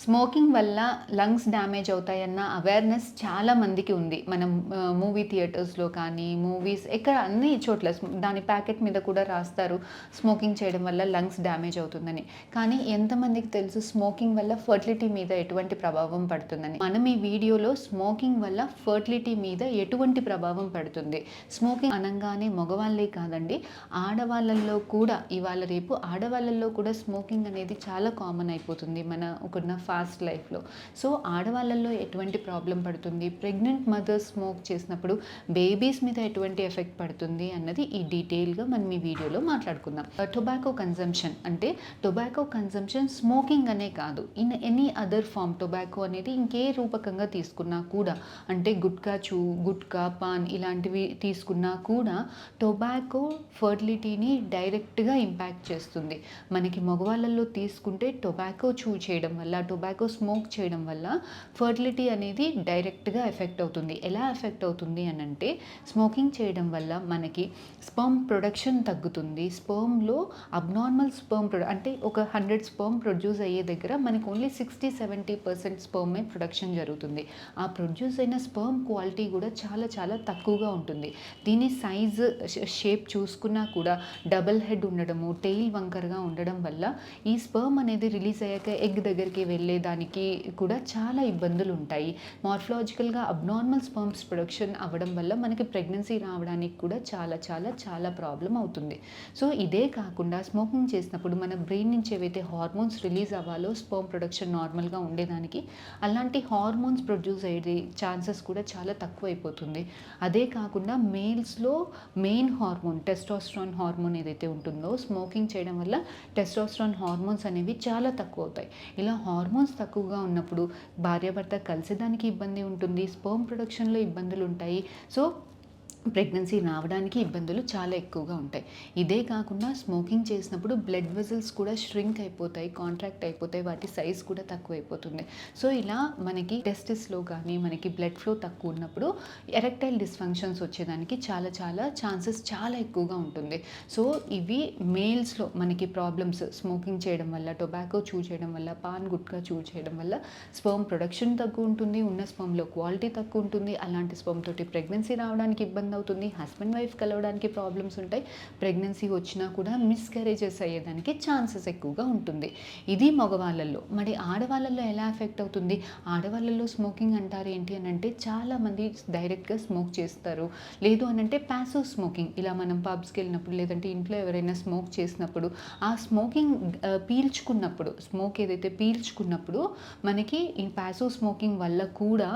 Smoking వల్ల lungs damage అవుతాయన్న awareness చాలా మందికి ఉంది. మనం మూవీ థియేటర్స్‌లో కానీ, మూవీస్ ఎక్కడ అన్ని చోట్ల దాని ప్యాకెట్ మీద కూడా రాస్తారు స్మోకింగ్ చేయడం వల్ల లంగ్స్ డ్యామేజ్ అవుతుందని. కానీ ఎంతమందికి తెలుసు స్మోకింగ్ వల్ల ఫర్టిలిటీ మీద ఎటువంటి ప్రభావం పడుతుందని? మనం ఈ వీడియోలో స్మోకింగ్ వల్ల ఫర్టిలిటీ మీద ఎటువంటి ప్రభావం పడుతుంది, స్మోకింగ్ అనంగానే మగవాళ్ళే కాదండి, ఆడవాళ్ళల్లో కూడా ఇవాళ రేపు ఆడవాళ్ళల్లో కూడా స్మోకింగ్ అనేది చాలా కామన్ అయిపోతుంది మనకున్న ఫాస్ట్ లైఫ్లో. సో ఆడవాళ్ళల్లో ఎటువంటి ప్రాబ్లం పడుతుంది, ప్రెగ్నెంట్ మదర్స్ స్మోక్ చేసినప్పుడు బేబీస్ మీద ఎటువంటి ఎఫెక్ట్ పడుతుంది అన్నది ఈ డీటెయిల్గా మనం ఈ వీడియోలో మాట్లాడుకుందాం. టొబాకో కన్జంప్షన్ అంటే టొబాకో కన్జంప్షన్ స్మోకింగ్ అనే కాదు, in any other form tobacco అనేది ఇంకే రూపకంగా తీసుకున్నా కూడా, అంటే గుట్కా పాన్ ఇలాంటివి తీసుకున్నా కూడా టొబాకో ఫర్టిలిటీని డైరెక్ట్గా ఇంపాక్ట్ చేస్తుంది. మనకి మగవాళ్ళల్లో తీసుకుంటే టొబాకో చేయడం వల్ల, టొబాకో స్మోక్ చేయడం వల్ల ఫర్టిలిటీ అనేది డైరెక్ట్గా ఎఫెక్ట్ అవుతుంది. ఎలా ఎఫెక్ట్ అవుతుంది అని అంటే, స్మోకింగ్ చేయడం వల్ల మనకి స్పర్మ్ ప్రొడక్షన్ తగ్గుతుంది. స్పర్మ్లో అబ్నార్మల్ స్పర్మ్ అంటే ఒక 100 స్పర్మ్ ప్రొడ్యూస్ అయ్యే దగ్గర మనకు ఓన్లీ 60-70% స్పర్మే ప్రొడక్షన్ జరుగుతుంది. ఆ ప్రొడ్యూస్ అయిన స్పర్మ్ క్వాలిటీ కూడా చాలా చాలా తక్కువగా ఉంటుంది. దీని సైజు షేప్ చూసుకున్నా కూడా డబల్ హెడ్ ఉండడము, టెయిల్ వంకరగా ఉండడం వల్ల ఈ స్పర్మ్ అనేది రిలీజ్ అయ్యాక ఎగ్ దగ్గరికి వెళ్ళేదానికి కూడా చాలా ఇబ్బందులు ఉంటాయి. మార్ఫలాజికల్గా అబ్నార్మల్ స్పర్మ్స్ ప్రొడక్షన్ అవ్వడం వల్ల మనకి ప్రెగ్నెన్సీ రావడానికి కూడా చాలా చాలా చాలా ప్రాబ్లం అవుతుంది. సో ఇదే కాకుండా స్మోకింగ్ చేసినప్పుడు మన బ్రెయిన్ నుంచి ఏవైతే హార్మోన్స్ రిలీజ్ అవ్వాలో స్పర్మ్ ప్రొడక్షన్ నార్మల్గా ఉండేదానికి, అలాంటి హార్మోన్స్ ప్రొడ్యూస్ అయ్యే ఛాన్సెస్ కూడా చాలా తక్కువ అయిపోతుంది. అదే కాకుండా మేల్స్లో మెయిన్ హార్మోన్ టెస్టోస్టెరాన్ హార్మోన్ ఏదైతే ఉంటుందో, స్మోకింగ్ చేయడం వల్ల టెస్టోస్టెరాన్ హార్మోన్స్ అనేవి చాలా తక్కువ అవుతాయి. ఇలా హార్మోన్స్ తక్కువగా ఉన్నప్పుడు భార్యాభర్త కలిసేదానికి ఇబ్బంది ఉంటుంది, స్పర్మ్ ప్రొడక్షన్లో ఇబ్బందులు ఉంటాయి. సో ప్రెగ్నెన్సీ రావడానికి ఇబ్బందులు చాలా ఎక్కువగా ఉంటాయి. ఇదే కాకుండా స్మోకింగ్ చేసినప్పుడు బ్లడ్ వెజల్స్ కూడా ష్రింక్ అయిపోతాయి, కాంట్రాక్ట్ అయిపోతాయి, వాటి సైజ్ కూడా తక్కువ అయిపోతుంది. సో ఇలా మనకి టెస్టిస్లో కానీ మనకి బ్లడ్ ఫ్లో తక్కువ ఉన్నప్పుడు ఎరెక్టైల్ డిస్ఫంక్షన్స్ వచ్చేదానికి చాలా చాలా ఛాన్సెస్ చాలా ఎక్కువగా ఉంటుంది. సో ఇవి మేల్స్లో మనకి ప్రాబ్లమ్స్ స్మోకింగ్ చేయడం వల్ల, టొబాకో చేయడం వల్ల, పాన్ గుట్కా చేయడం వల్ల స్పర్మ్ ప్రొడక్షన్ తక్కువ ఉంటుంది, ఉన్న స్పర్మ్లో క్వాలిటీ తక్కువ ఉంటుంది. అలాంటి స్పర్మ్ తోటి ప్రెగ్నెన్సీ రావడానికి ఇబ్బంది అవుతుంది, హస్బెండ్ వైఫ్ కలవడానికి ప్రాబ్లమ్స్ ఉంటాయి, ప్రెగ్నెన్సీ వచ్చినా కూడా మిస్క్యారేజెస్ అయ్యేదానికి ఛాన్సెస్ ఎక్కువగా ఉంటుంది. ఇది మగవాళ్ళల్లో. మరి ఆడవాళ్ళల్లో ఎలా ఎఫెక్ట్ అవుతుంది? ఆడవాళ్ళల్లో స్మోకింగ్ అంటారు ఏంటి అని అంటే, చాలామంది డైరెక్ట్గా స్మోక్ చేస్తారు, లేదు అని అంటే ప్యాసివ్ స్మోకింగ్. ఇలా మనం పబ్స్కి వెళ్ళినప్పుడు లేదంటే ఇంట్లో ఎవరైనా స్మోక్ చేసినప్పుడు ఆ స్మోకింగ్ పీల్చుకున్నప్పుడు, స్మోక్ ఏదైతే పీల్చుకున్నప్పుడు మనకి ఈ ప్యాసివ్ స్మోకింగ్ వల్ల కూడా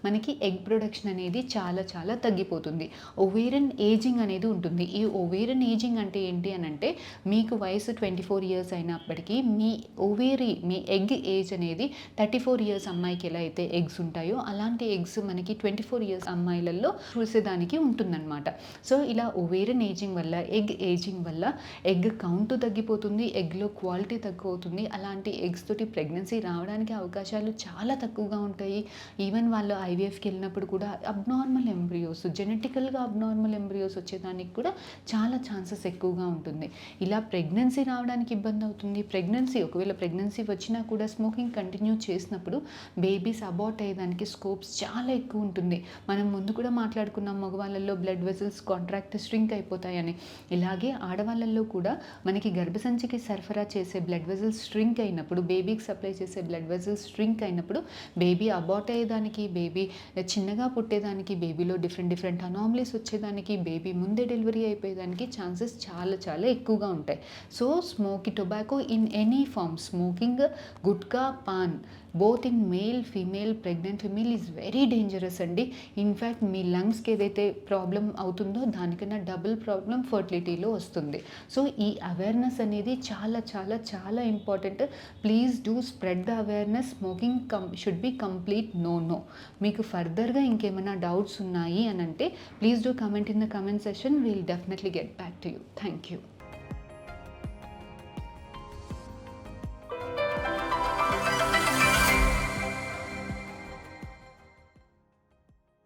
మనకి ఎగ్ ప్రొడక్షన్ అనేది చాలా చాలా తగ్గిపోతుంది. ఓవేరియన్ ఏజింగ్ అనేది ఉంటుంది. ఈ ఓవేరియన్ ఏజింగ్ అంటే ఏంటి అని అంటే, మీకు వయసు 24 ఇయర్స్ అయినప్పటికీ మీ ఎగ్ ఏజ్ అనేది 34 ఇయర్స్ అమ్మాయికి ఎలా అయితే ఎగ్స్ ఉంటాయో అలాంటి ఎగ్స్ మనకి 24 ఇయర్స్ అమ్మాయిలలో చూసేదానికి ఉంటుందన్నమాట. సో ఇలా ఓవేరియన్ ఏజింగ్ వల్ల, ఎగ్ ఏజింగ్ వల్ల ఎగ్ కౌంట్ తగ్గిపోతుంది, ఎగ్లో క్వాలిటీ తక్కువ అవుతుంది. అలాంటి ఎగ్స్ తోటి ప్రెగ్నెన్సీ రావడానికి అవకాశాలు చాలా తక్కువగా ఉంటాయి. ఈవెన్ వాళ్ళు ఐవీఎఫ్కి వెళ్ళినప్పుడు కూడా అబ్నార్మల్ ఎంబ్రియోస్, జెనెటికల్గా అబ్నార్మల్ ఎంబ్రియోస్ వచ్చేదానికి కూడా చాలా ఛాన్సెస్ ఎక్కువగా ఉంటుంది. ఇలా ప్రెగ్నెన్సీ రావడానికి ఇబ్బంది అవుతుంది. ఒకవేళ ప్రెగ్నెన్సీ వచ్చినా కూడా స్మోకింగ్ కంటిన్యూ చేసినప్పుడు బేబీస్ అబార్ట్ అయ్యేదానికి స్కోప్స్ చాలా ఎక్కువ ఉంటుంది. మనం ముందు కూడా మాట్లాడుకున్నాం, మగవాళ్ళల్లో బ్లడ్ వెజల్స్ కాంట్రాక్ట్ ష్రింక్ అయిపోతాయని. ఇలాగే ఆడవాళ్ళల్లో కూడా మనకి గర్భసంచికి సరఫరా చేసే బ్లడ్ వెజల్స్ ష్రింక్ అయినప్పుడు, బేబీకి సప్లై చేసే బ్లడ్ వెజల్స్ ష్రింక్ అయినప్పుడు బేబీ అబార్ట్ అయ్యేదానికి, బేబీ చిన్నగా పుట్టేదానికి, బేబీలో డిఫరెంట్ అనామలీస్ వచ్చేదానికి, బేబీ ముందే డెలివరీ అయిపోయేదానికి ఛాన్సెస్ చాలా చాలా ఎక్కువగా ఉంటాయి. So tobacco in any form, smoking, gutka, paan, both in male female, pregnant female is very dangerous అండి. ఇన్ఫ్యాక్ట్ మీ లంగ్స్కి ఏదైతే ప్రాబ్లం అవుతుందో దానికన్నా డబుల్ ప్రాబ్లం ఫర్టిలిటీలో వస్తుంది. సో ఈ అవేర్నెస్ అనేది చాలా చాలా చాలా important. Please do spread the awareness. Smoking should be complete no. మీకు ఫర్దర్గా ఇంకేమైనా డౌట్స్ ఉన్నాయి అని అంటే please do comment in the comment section. We'll definitely get back to you. Thank you.